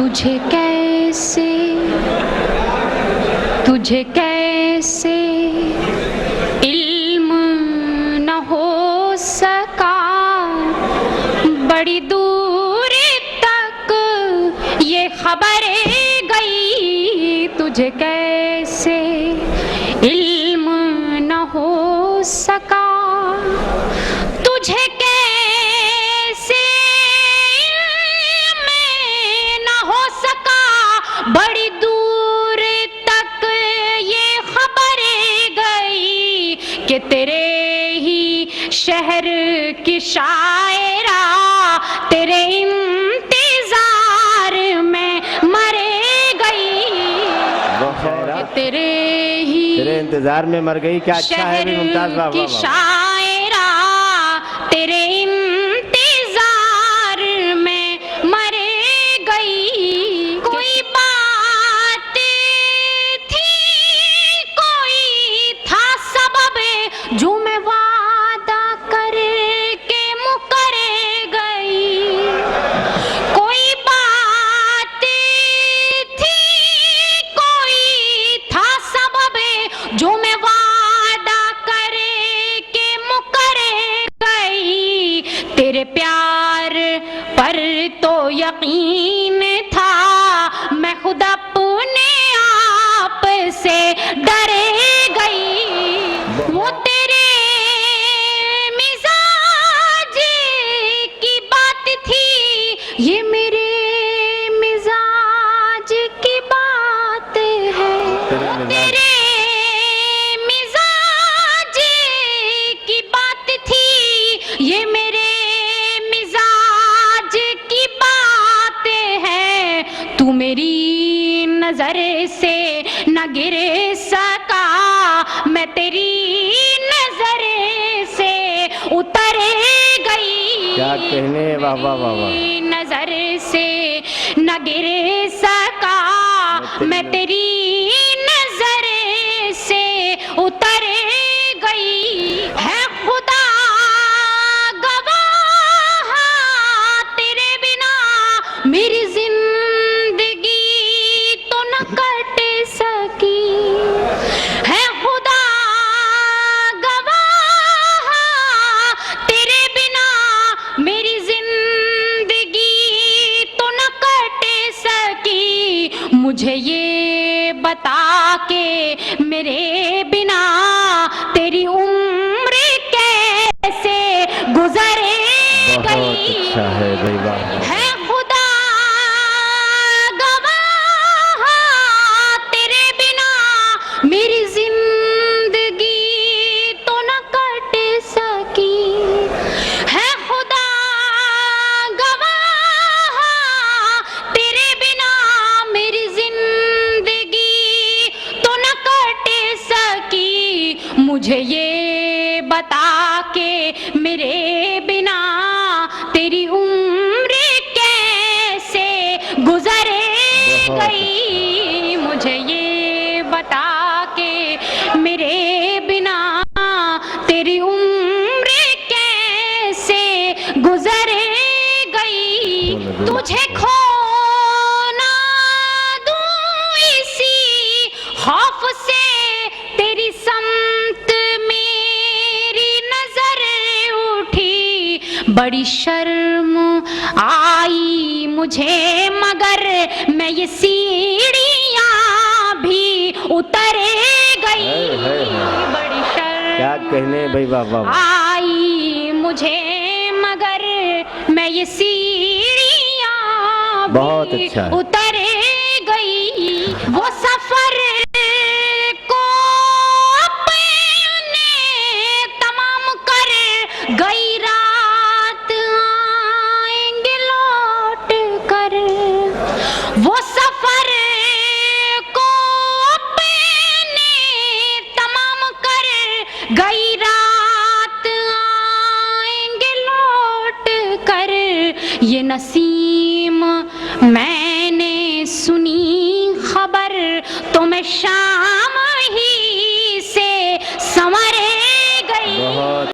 तुझे कैसे इल्म न हो सका, बड़ी दूर तक ये खबरें गई। तुझे कैसे इल्म न हो सका, तुझे कैसे इल्म न हो सका, बड़ी दूर तक ये खबरें गई कि तेरे ही शहर की शायरा तेरे इंतजार में मरे गई। तेरे इंतजार में मर गई। क्या अच्छा है भी मुमताज बाबा। शायरा तेरे इंतजार में मरे गई। कोई बात थी, कोई था सबब जो मैं वादा करके मुकरे गई। कोई बात थी, कोई था सबब जो मैं वादा करके मुकरे गई। तेरे प्यार पर तो यकीन था, मैं खुद अपने आप से डरे गई। वो तेरे मिजाज की बात थी, ये मेरे मिजाज की बात है। वो तेरे मिजाज की बात थी, ये मेरे मिजाज की बात है। तू मेरी नजर से न गिर सका, मैं तेरी नजर से उतर गई। क्या कहने, वाह वाह वाह वाह। नजर से न गिर सका, मैं तेरी नजर से उतर गई। है खुदा गवाह, तेरे बिना मेरी जिंदगी तो न कट सकी। है खुदा गवाह, तेरे बिना मेरी जिंदगी तो न कट सकी। मुझे ये बता के मेरे बिना तेरी उम्र कैसे गुजरे गई। बहुत अच्छा है भाई, वाह। है खुदा गवाह, तेरे बिना मेरी जिंदगी तो न कट सकी। है खुदा गवाह, तेरे बिना मेरी जिंदगी तो न कट सकी। मुझे ये बता के मेरे बिना तेरी उम्र कैसे गुजरे गई। मुझे ये बता के मेरे बिना तेरी उम्र कैसे गुजरे गई। तुझे खो ना दूं इसी खौफ से, तेरी समत मेरी नजर उठी। बड़ी शर्म आई मुझे, मगर मैं ये सीढ़ियां भी उतरे गई। बड़ी शर्म, क्या कहने भाई, वाह वाह। आई मुझे, मगर मैं ये सीढ़ियां बहुत भी अच्छा है। उतरे गई। वो सफर को अपने तमाम कर गई रात, आएंगे लौट कर। वो सफर को अपने तमाम कर गई रात, आएंगे लौट कर। ये नसीम मैंने सुनी खबर तो मैं शाम